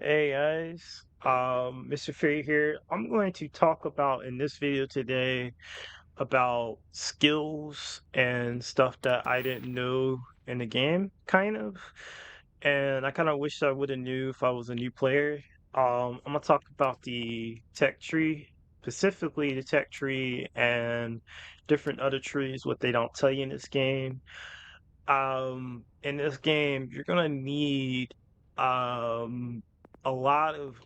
Hey guys, Mr. Fury here. I'm going to talk about in this video today about skills and stuff that I didn't know in the game, kind of. And I kind of wish I would have knew if I was a new player. I'm gonna talk about the tech tree, specifically the tech tree and different other trees, what they don't tell you in this game. In this game, you're gonna need um a lot of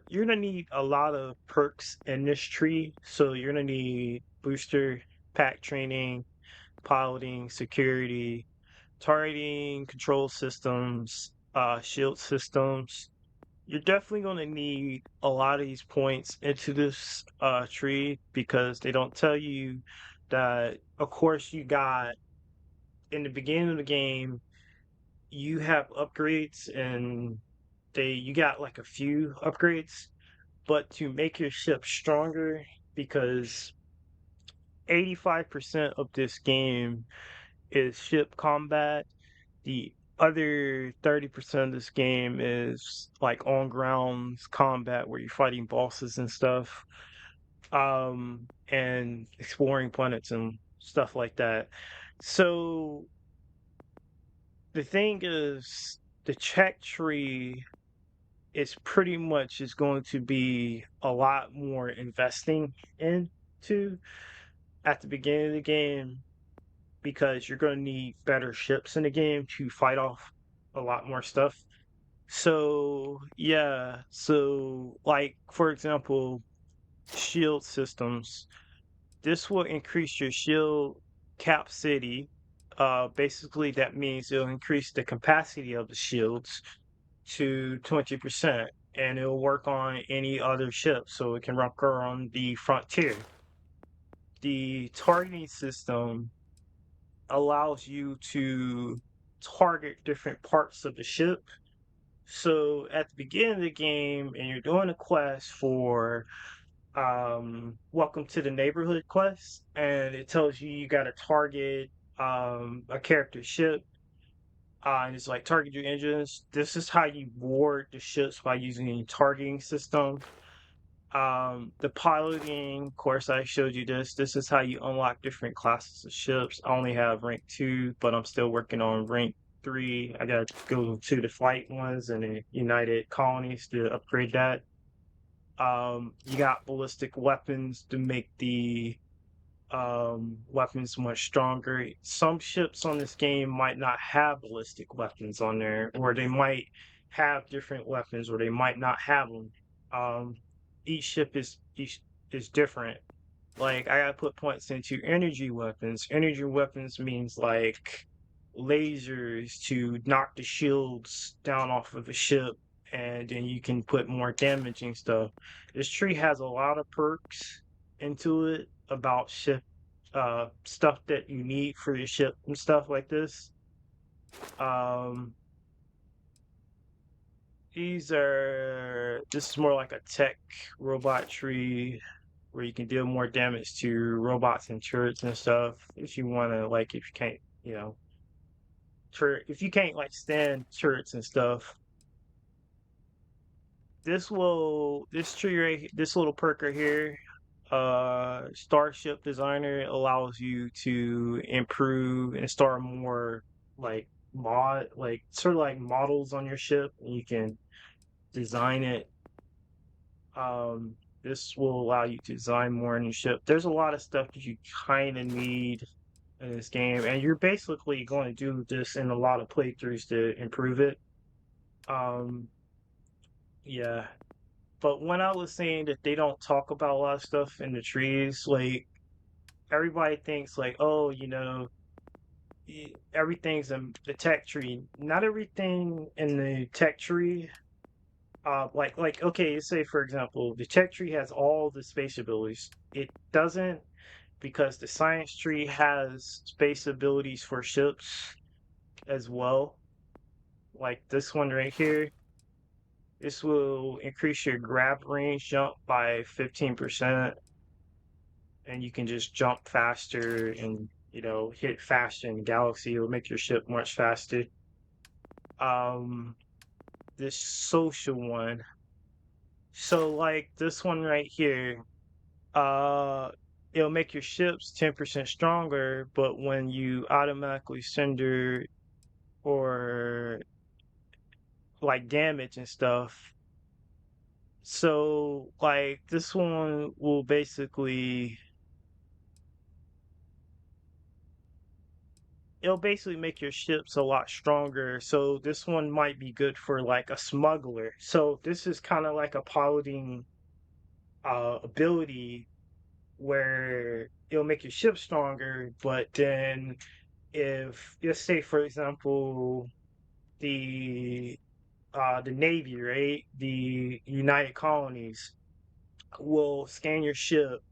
you're gonna need a lot of perks in this tree. So you're gonna need booster, pack training, piloting, security, targeting, control systems, shield systems. You're definitely gonna need a lot of these points into this tree because they don't tell you that of course you got in the beginning of the game, you have upgrades and you got like a few upgrades, but to make your ship stronger, because 85% of this game is ship combat. The other 30% of this game is like on grounds combat where you're fighting bosses and stuff, and exploring planets and stuff like that. So the thing is, the check tree is pretty much is going to be a lot more investing into at the beginning of the game because you're going to need better ships in the game to fight off a lot more stuff. So, yeah, so like for example, shield systems. This will increase your shield capacity. Basically, that means it'll increase the capacity of the shields to 20%, and it'll work on any other ship, so it can occur on the frontier. The targeting system allows you to target different parts of the ship. So at the beginning of the game, and you're doing a quest for welcome to the neighborhood quest, and it tells you you got to target a character ship, and it's like target your engines. This is how you board the ships by using a targeting system. The piloting, of course, I showed you this. This is how you unlock different classes of ships. I only have rank 2, but I'm still working on rank 3. I gotta go to the flight ones and the United Colonies to upgrade that. You got ballistic weapons to make the weapons much stronger. Some ships on this game might not have ballistic weapons on there, or they might have different weapons, or they might not have them. Um, each is different. Like I gotta put points into energy weapons. Energy weapons means like lasers to knock the shields down off of a ship, and then you can put more damaging stuff. This tree has a lot of perks into it about ship stuff that you need for your ship and stuff like this. Um this is more like a tech robot tree where you can deal more damage to robots and turrets and stuff if you want to, like, if you can't, if you can't like stand turrets and stuff. This tree this little perk right here, Starship Designer, allows you to improve and start more like sort of like models on your ship, and you can design it. This will allow you to design more in your ship. There's a lot of stuff that you kind of need in this game, and you're basically going to do this in a lot of playthroughs to improve it. Um, yeah. But when I was saying that they don't talk about a lot of stuff in the trees, like everybody thinks like, oh, everything's in the tech tree. Not everything in the tech tree. Like okay, say for example, the tech tree has all the space abilities. It doesn't, because the science tree has space abilities for ships as well. Like this one right here. This will increase your grab range jump by 15%, and you can just jump faster and hit faster in the galaxy. It'll make your ship much faster. Um, this social one. So like this one right here, uh, it'll make your ships 10% stronger, but when you automatically sender or like damage and stuff. So like this one will basically it'll basically make your ships a lot stronger. So this one might be good for like a smuggler. So this is kind of like a piloting ability where it'll make your ship stronger, but then if let's say for example the the Navy, right? The United Colonies will scan your ship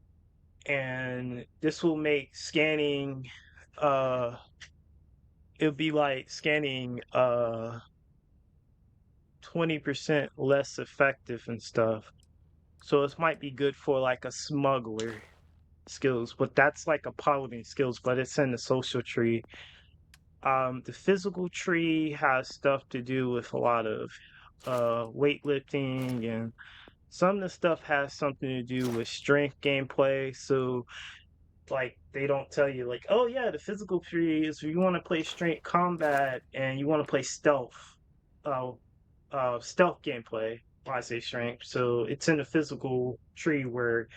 and this will make scanning uh it'll be like scanning 20% less effective and stuff. So this might be good for like a smuggler skills, but that's like a piloting skills, but it's in the social tree. The physical tree has stuff to do with a lot of weightlifting, and some of the stuff has something to do with strength gameplay. So like they don't tell you like, oh yeah, the physical tree is you want to play strength combat and you want to play uh stealth gameplay. When I say strength, so it's in the physical tree where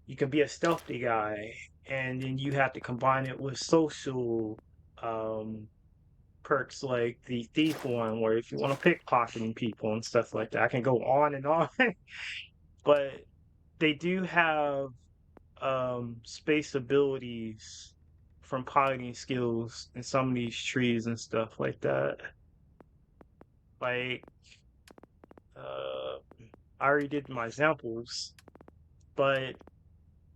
you can be a stealthy guy, and then you have to combine it with social um perks like the thief one, where if you want to pickpocketing people and stuff like that. I can go on and on, but they do have space abilities from piloting skills in some of these trees and stuff like that. Like I already did my examples, but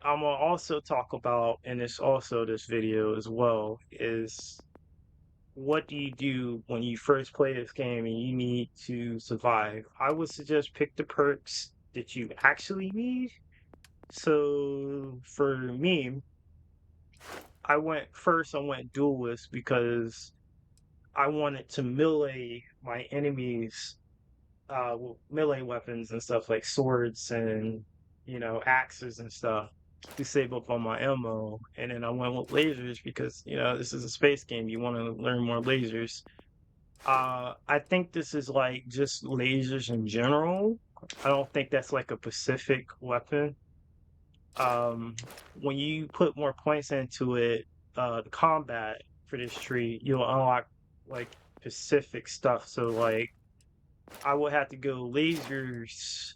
I'm gonna also talk about, and it's also this video as well, is what do you do when you first play this game and you need to survive? I would suggest pick the perks that you actually need. So for me, I went duelist because I wanted to melee my enemies with melee weapons and stuff like swords and axes and stuff to save up on my ammo. And then I went with lasers because this is a space game. You want to learn more lasers. I think this is like just lasers in general. I don't think that's like a specific weapon. When you put more points into it, the combat for this tree, you'll unlock like specific stuff. So like I would have to go lasers,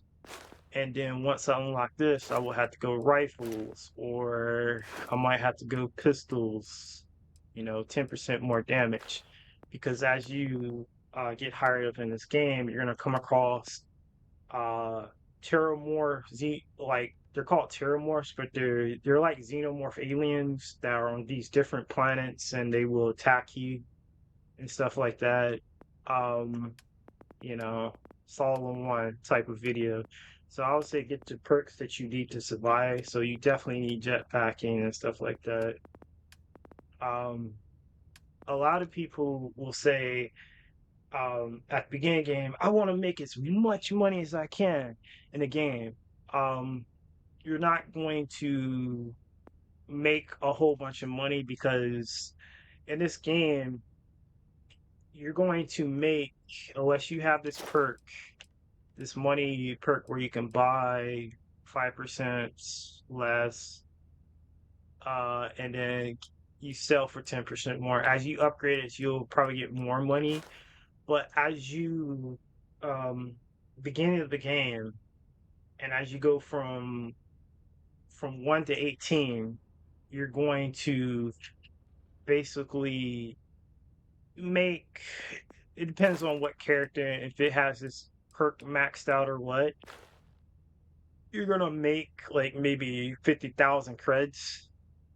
and then once I unlock this, I will have to go rifles, or I might have to go pistols, 10% more damage. Because as you get higher up in this game, you're gonna come across uh like they're called terramorphs, but they're like xenomorph aliens that are on these different planets and they will attack you and stuff like that. Um, you know, it's all in one type of video. So I would say get the perks that you need to survive. So you definitely need jetpacking and stuff like that. Um, a lot of people will say at the beginning game, I want to make as much money as I can in the game. Um, you're not going to make a whole bunch of money because in this game, you're going to make, unless you have this money perk where you can buy 5% less, and then you sell for 10% more. As you upgrade it, you'll probably get more money. But as you um beginning of the game, and as you go from 1 to 18, you're going to basically make, it depends on what character, if it has this perk maxed out or what, you're gonna make like maybe 50,000 creds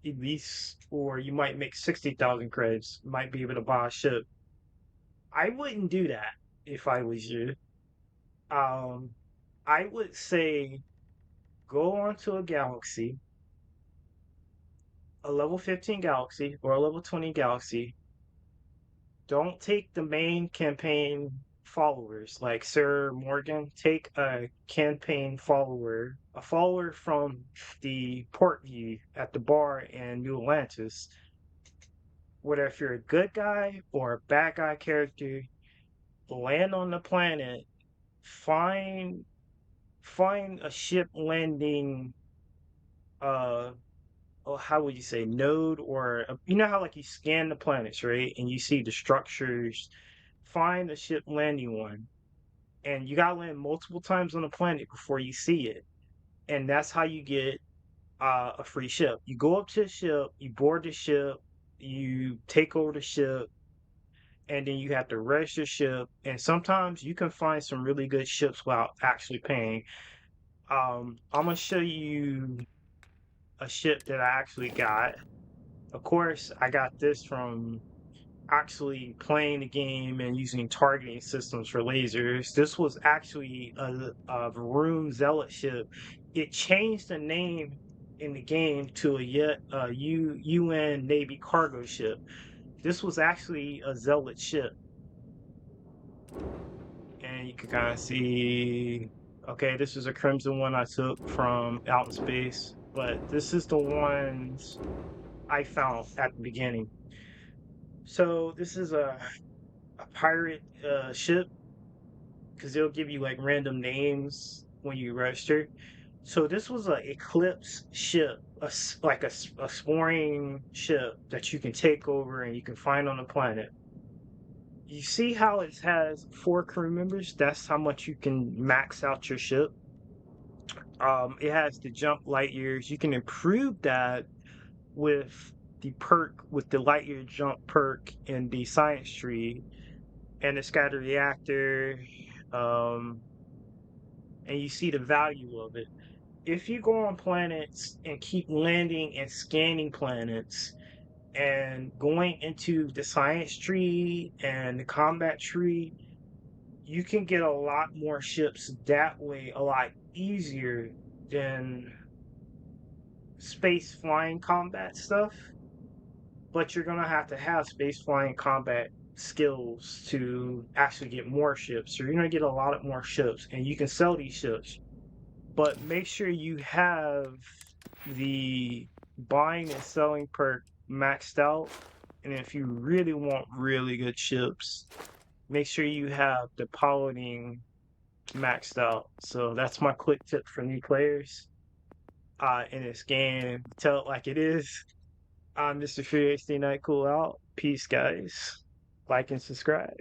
at least, or you might make 60,000 creds, might be able to buy a ship. I wouldn't do that if I was you. Um, I would say go onto a galaxy, a level 15 galaxy or a level 20 galaxy. Don't take the main campaign followers, like Sir Morgan. Take a campaign follower, a follower from the port view at the bar in New Atlantis. Whether if you're a good guy or a bad guy character, land on the planet, find find a ship landing uh oh, how would you say node or you know how like you scan the planets, right? And you see the structures. Find a ship landing one, and you gotta land multiple times on the planet before you see it, and that's how you get a free ship. You go up to the ship, you board the ship, you take over the ship, and then you have to register ship. And sometimes you can find some really good ships without actually paying. I'm gonna show you a ship that I actually got. Of course, I got this from actually playing the game and using targeting systems for lasers. This was actually a Varun Zealot ship. It changed the name in the game to a yet UN Navy cargo ship. This was actually a Zealot ship, and you can kind of see. Okay, this is a Crimson one I took from out in space, but this is the ones I found at the beginning. So this is a pirate ship because they'll give you like random names when you register. So this was a Eclipse ship, like a exploring ship that you can take over and you can find on the planet. You see how it has 4 crew members? That's how much you can max out your ship. It has the jump light years. You can improve that with with the light year jump perk in the science tree and the scatter reactor. Um, and you see the value of it. If you go on planets and keep landing and scanning planets and going into the science tree and the combat tree, you can get a lot more ships that way a lot easier than space flying combat stuff. But you're gonna have to have space flying combat skills to actually get more ships. So you're gonna get a lot of more ships, and you can sell these ships. But make sure you have the buying and selling perk maxed out. And if you really want really good ships, make sure you have the piloting maxed out. So that's my quick tip for new players in this game. Tell it like it is. I'm Mr. Furious Day Night Cool out. Peace, guys. Like and subscribe.